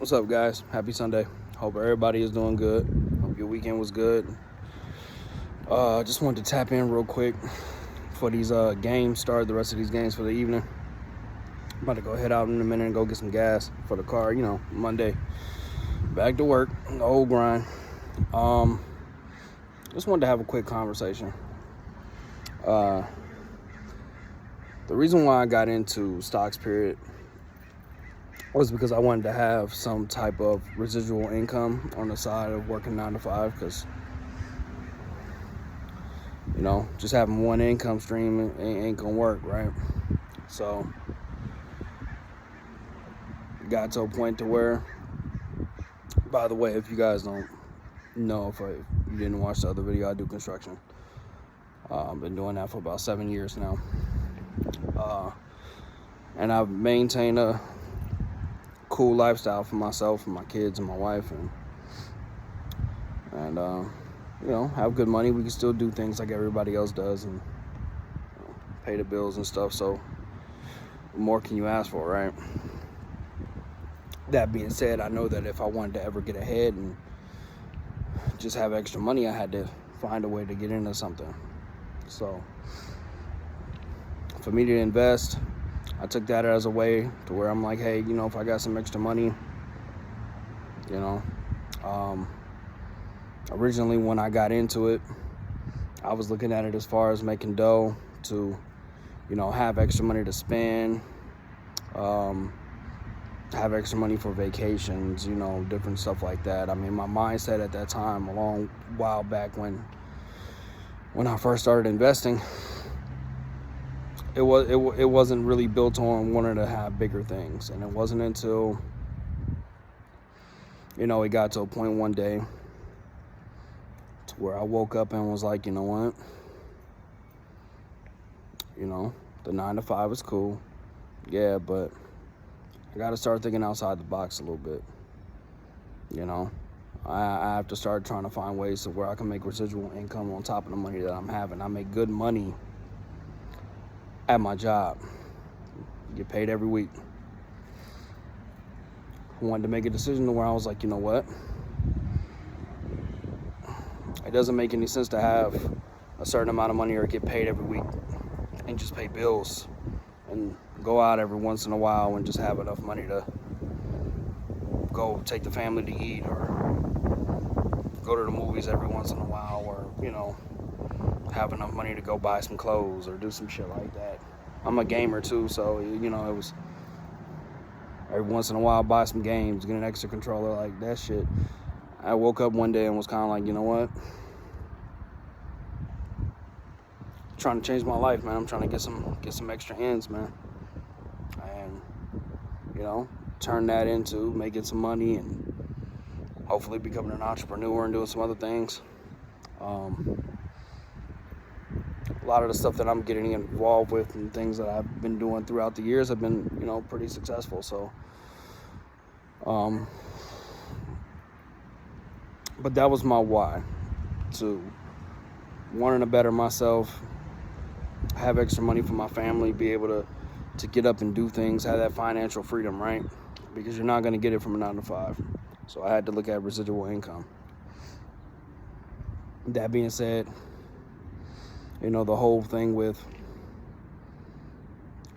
What's up, guys? Happy Sunday. Hope everybody is doing good. Hope your weekend was good. Just wanted to tap in real quick for these games. Start the rest of these games for the evening. I'm about to go head out in a minute and go get some gas for the car. Monday. Back to work. The old grind. Just wanted to have a quick conversation. The reason why I got into stocks, period, was because I wanted to have some type of residual income on the side of working 9 to 5, because just having one income stream ain't gonna work, right? So got to a point to where, by the way, if you guys don't know, if you didn't watch the other video, I do construction. I've been doing that for about 7 years now, and I've maintained a cool lifestyle for myself and my kids and my wife, and have good money. We can still do things like everybody else does, and pay the bills and stuff. So what more can you ask for, right? That being said, I know that if I wanted to ever get ahead and just have extra money, I had to find a way to get into something. So for me to invest, I took that as a way to where I'm like, hey, if I got some extra money, originally when I got into it, I was looking at it as far as making dough to, have extra money to spend, have extra money for vacations, different stuff like that. I mean, my mindset at that time, a long while back when I first started investing, it wasn't really built on wanting to have bigger things. And it wasn't until, it got to a point one day to where I woke up and was like, you know what? The 9 to 5 is cool. Yeah, but I got to start thinking outside the box a little bit. I have to start trying to find ways to where I can make residual income on top of the money that I'm having. I make good money at my job. Get paid every week. I wanted to make a decision to where I was like, you know what? It doesn't make any sense to have a certain amount of money or get paid every week and just pay bills and go out every once in a while and just have enough money to go take the family to eat, or go to the movies every once in a while, or have enough money to go buy some clothes or do some shit like that. I'm a gamer too, so it was every once in a while buy some games, get an extra controller, like that shit. I woke up one day and was kind of like, you know what? I'm trying to change my life, man. I'm trying to get some extra ends, man. And turn that into making some money and hopefully becoming an entrepreneur and doing some other things. A lot of the stuff that I'm getting involved with and things that I've been doing throughout the years have been, pretty successful. So, but that was my why, to wanting to better myself, have extra money for my family, be able to get up and do things, have that financial freedom, right? Because you're not going to get it from a 9 to 5. So I had to look at residual income. That being said, the whole thing with,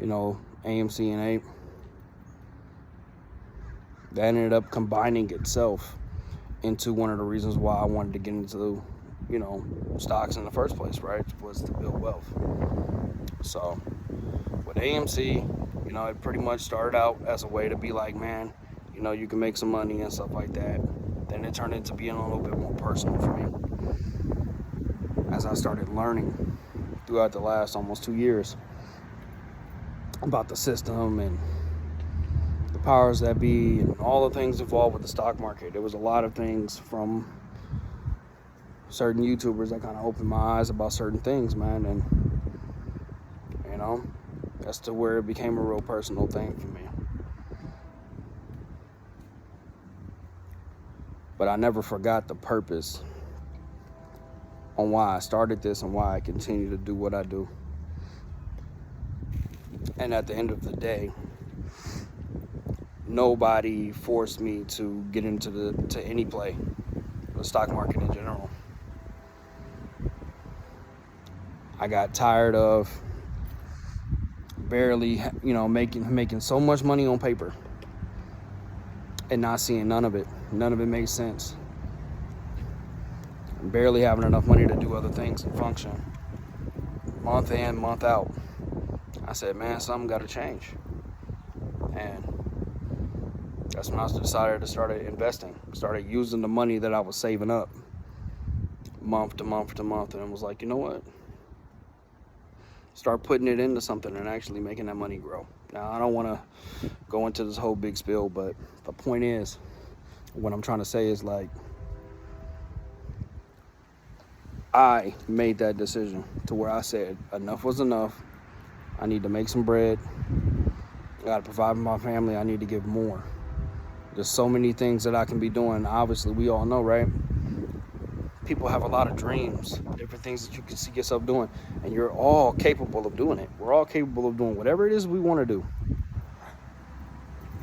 AMC and Ape, that ended up combining itself into one of the reasons why I wanted to get into, stocks in the first place, right? Was to build wealth. So with AMC, it pretty much started out as a way to be like, man, you can make some money and stuff like that. Then it turned into being a little bit more personal for me as I started learning throughout the last almost 2 years about the system and the powers that be and all the things involved with the stock market. There was a lot of things from certain YouTubers that kind of opened my eyes about certain things, man, and that's to where it became a real personal thing for me. But I never forgot the purpose on why I started this and why I continue to do what I do. And at the end of the day, nobody forced me to get into any play, the stock market in general. I got tired of barely, making so much money on paper and not seeing none of it. None of it made sense. Barely having enough money to do other things and function. Month in, month out. I said, man, something got to change. And that's when I decided to start investing. Started using the money that I was saving up month to month to month. And I was like, you know what? Start putting it into something and actually making that money grow. Now, I don't want to go into this whole big spiel, but the point is, what I'm trying to say is, like, I made that decision to where I said enough was enough. I need to make some bread. I got to provide for my family. I need to give more. There's so many things that I can be doing. Obviously, we all know, right? People have a lot of dreams, different things that you can see yourself doing, and you're all capable of doing it. We're all capable of doing whatever it is we want to do.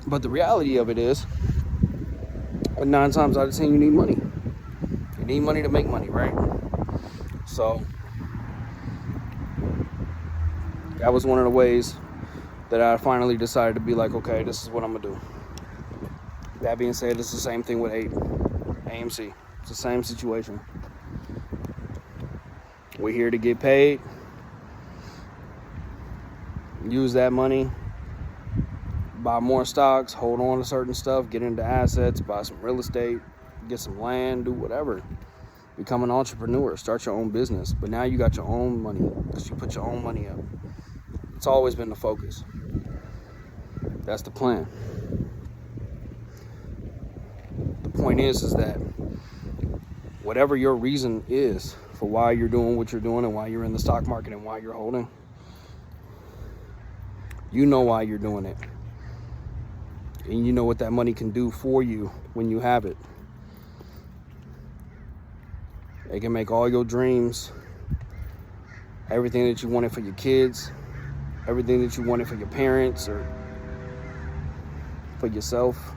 But the reality of it is, 9 times out of 10, you need money. You need money to make money, right? So that was one of the ways that I finally decided to be like, okay, this is what I'm gonna do. That being said, it's the same thing with AMC. It's the same situation. We're here to get paid, use that money, buy more stocks, hold on to certain stuff, get into assets, buy some real estate, get some land, do whatever. Become an entrepreneur, start your own business. But now you got your own money because you put your own money up. It's always been the focus. That's the plan. The point is that whatever your reason is for why you're doing what you're doing and why you're in the stock market and why you're holding, you know why you're doing it. And you know what that money can do for you when you have it. It can make all your dreams, everything that you wanted for your kids, everything that you wanted for your parents or for yourself,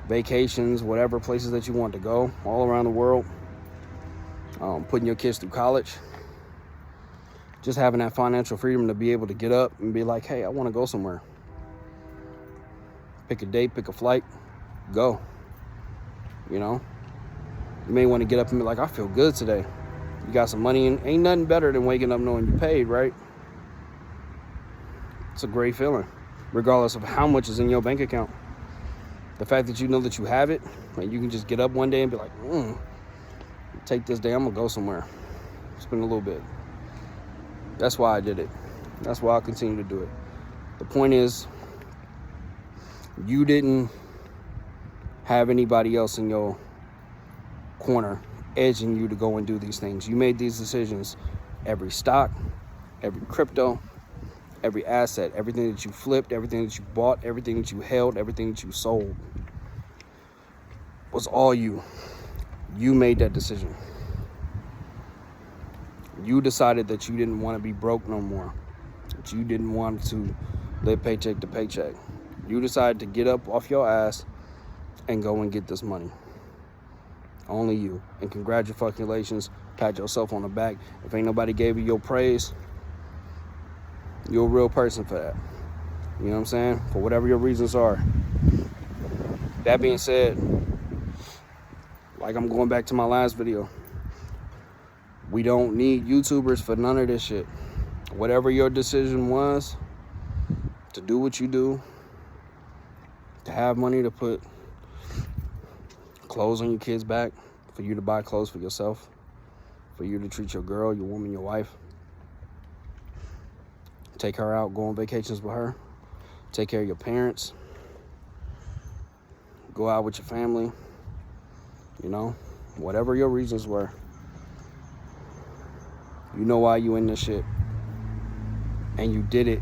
vacations, whatever places that you want to go, all around the world, putting your kids through college, just having that financial freedom to be able to get up and be like, hey, I want to go somewhere. Pick a date, pick a flight, go. You may want to get up and be like, I feel good today. You got some money, and ain't nothing better than waking up knowing you paid, right? It's a great feeling, regardless of how much is in your bank account. The fact that you know that you have it, and you can just get up one day and be like, take this day, I'm going to go somewhere. Spend a little bit. That's why I did it. That's why I continue to do it. The point is, you didn't have anybody else in your corner edging you to go and do these things. You made these decisions. Every stock, every crypto, every asset, everything that you flipped, everything that you bought, everything that you held, everything that you sold was all you. You made that decision. You decided that you didn't want to be broke no more. That you didn't want to live paycheck to paycheck. You decided to get up off your ass and go and get this money. Only you. And congratulations. Pat yourself on the back. If ain't nobody gave you your praise, you're a real person for that. You know what I'm saying? For whatever your reasons are. That being said, like I'm going back to my last video, we don't need YouTubers for none of this shit. Whatever your decision was, to do what you do, to have money to put clothes on your kids' back, for you to buy clothes for yourself, for you to treat your girl, your woman, your wife, take her out, go on vacations with her, take care of your parents, go out with your family, whatever your reasons were. You know why you in this shit. And you did it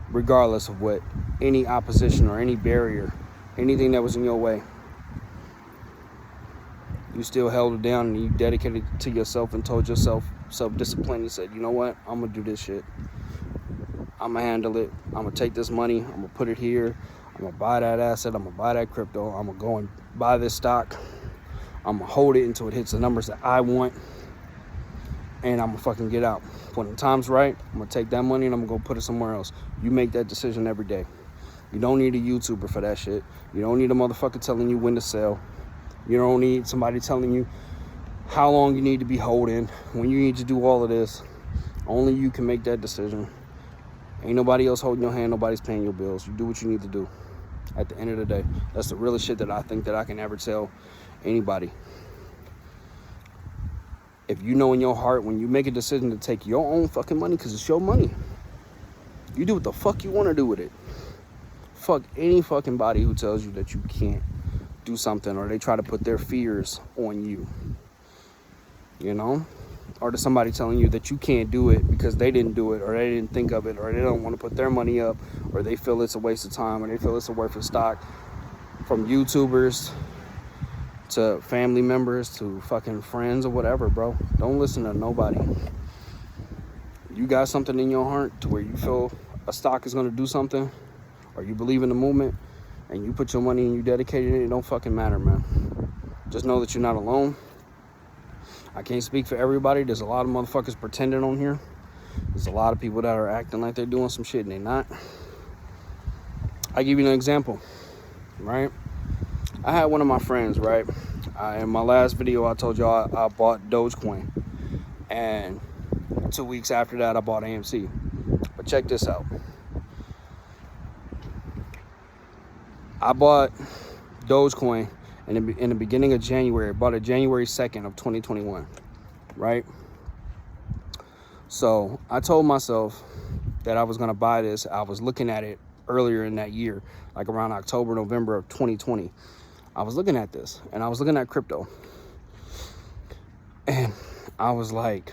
regardless of what any opposition or any barrier, anything that was in your way. You still held it down and you dedicated to yourself and told yourself self-discipline. You said, you know what? I'm going to do this shit. I'm gonna handle it. I'm gonna take this money, I'm gonna put it here, I'm gonna buy that asset, I'm gonna buy that crypto, I'm gonna go and buy this stock, I'm gonna hold it until it hits the numbers that I want, and I'm gonna fucking get out. When the time's right, I'm gonna take that money and I'm gonna go put it somewhere else. You make that decision every day. You don't need a YouTuber for that shit. You don't need a motherfucker telling you when to sell. You don't need somebody telling you how long you need to be holding, when you need to do all of this. Only you can make that decision. Ain't nobody else holding your hand. Nobody's paying your bills. You do what you need to do. At the end of the day, that's the realest shit that I think that I can ever tell anybody. If you know in your heart, when you make a decision to take your own fucking money, because it's your money, you do what the fuck you want to do with it. Fuck any fucking body who tells you that you can't do something, or they try to put their fears on you, you know? Or to somebody telling you that you can't do it because they didn't do it, or they didn't think of it, or they don't want to put their money up, or they feel it's a waste of time, or they feel it's a worthless stock. From YouTubers to family members to fucking friends or whatever, bro. Don't listen to nobody. You got something in your heart to where you feel a stock is going to do something, or you believe in the movement, and you put your money and you dedicate it, it don't fucking matter, man. Just know that you're not alone. I can't speak for everybody. There's a lot of motherfuckers pretending on here. There's a lot of people that are acting like they're doing some shit and they're not. I give you an example, right? I had one of my friends, right? In my last video, I told y'all I bought Dogecoin. And 2 weeks after that, I bought AMC. But check this out. I bought Dogecoin in the beginning of January. I bought it January 2nd of 2021, right? So I told myself that I was going to buy this. I was looking at it earlier in that year, like around October, November of 2020. I was looking at this, and I was looking at crypto. And I was like,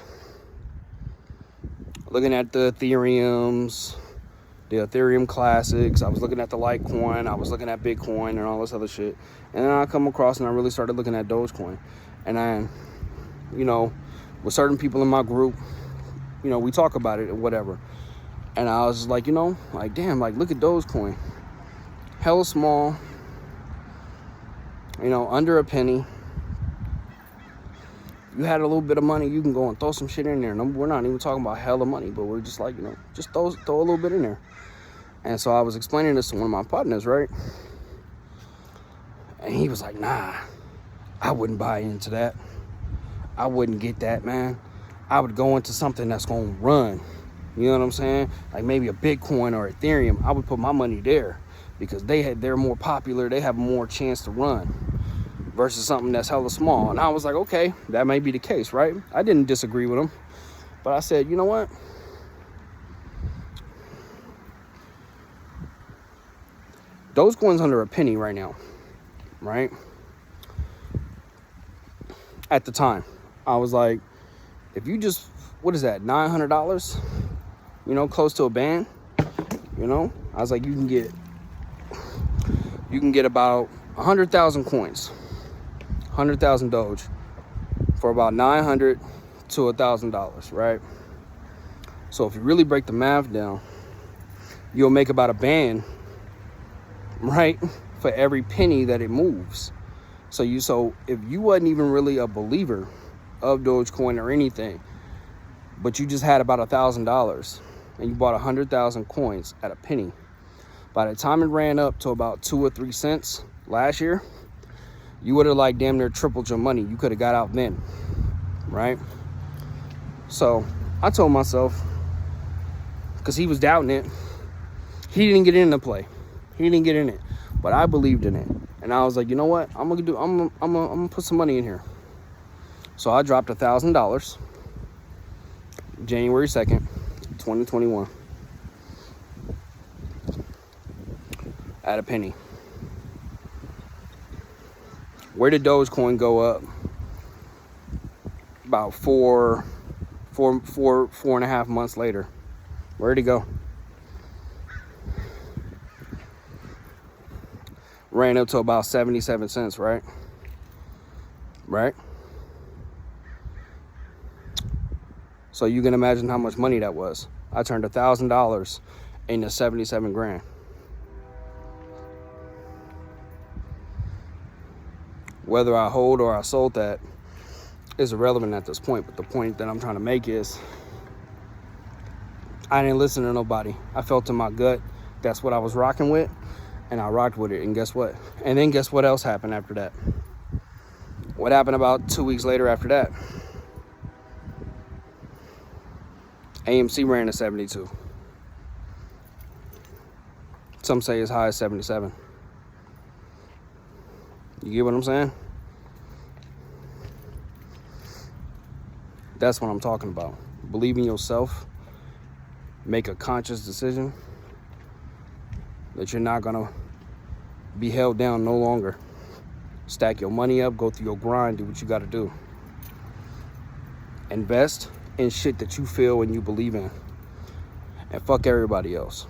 looking at the Ethereums, the Ethereum Classics. I was looking at the Litecoin. I was looking at Bitcoin and all this other shit. And then I come across and I really started looking at Dogecoin. And I, you know, with certain people in my group, you know, we talk about it or whatever. And I was like, you know, like, damn, like, look at Dogecoin. Hella small, you know, under a penny. You had a little bit of money, you can go and throw some shit in there. We're not even talking about hella money, but we're just like, you know, just throw a little bit in there. And so I was explaining this to one of my partners, right? And he was like, nah, I wouldn't buy into that. I wouldn't get that, man. I would go into something that's going to run. You know what I'm saying? Like maybe a Bitcoin or Ethereum. I would put my money there because they're more popular. They have more chance to run versus something that's hella small. And I was like, okay, that may be the case, right? I didn't disagree with him. But I said, you know what? Dogecoin's under a penny right now, right? At the time, I was like, if you just, what is that, $900? You know, close to a band, you know? I was like, you can get about 100,000 coins, 100,000 Doge for about $900 to $1,000, right? So if you really break the math down, you'll make about a band, right, for every penny that it moves. So if you wasn't even really a believer of Dogecoin or anything, but you just had about $1,000 and you bought 100,000 coins at a penny, by the time it ran up to about 2 or 3 cents last year, you would have like damn near tripled your money. You could have got out then, right? So I told myself, because he was doubting it, he didn't get into play. He didn't get in it, but I believed in it. And I was like, you know what? I'm gonna put some money in here. So I dropped $1,000 January 2nd, 2021 at a penny. Where did Dogecoin go up? About four and a half months later. Where'd it go? Ran up to about 77 cents, right? Right? So you can imagine how much money that was. I turned $1,000 into 77 grand. Whether I hold or I sold that is irrelevant at this point. But the point that I'm trying to make is I didn't listen to nobody. I felt in my gut that's what I was rocking with, and I rocked with it. And guess what? And then guess what else happened after that? What happened about 2 weeks later after that? AMC ran to 72. Some say as high as 77. You get what I'm saying? That's what I'm talking about. Believe in yourself. Make a conscious decision that you're not going to be held down no longer. Stack your money up, go through your grind, do what you got to do. Invest in shit that you feel and you believe in. And fuck everybody else.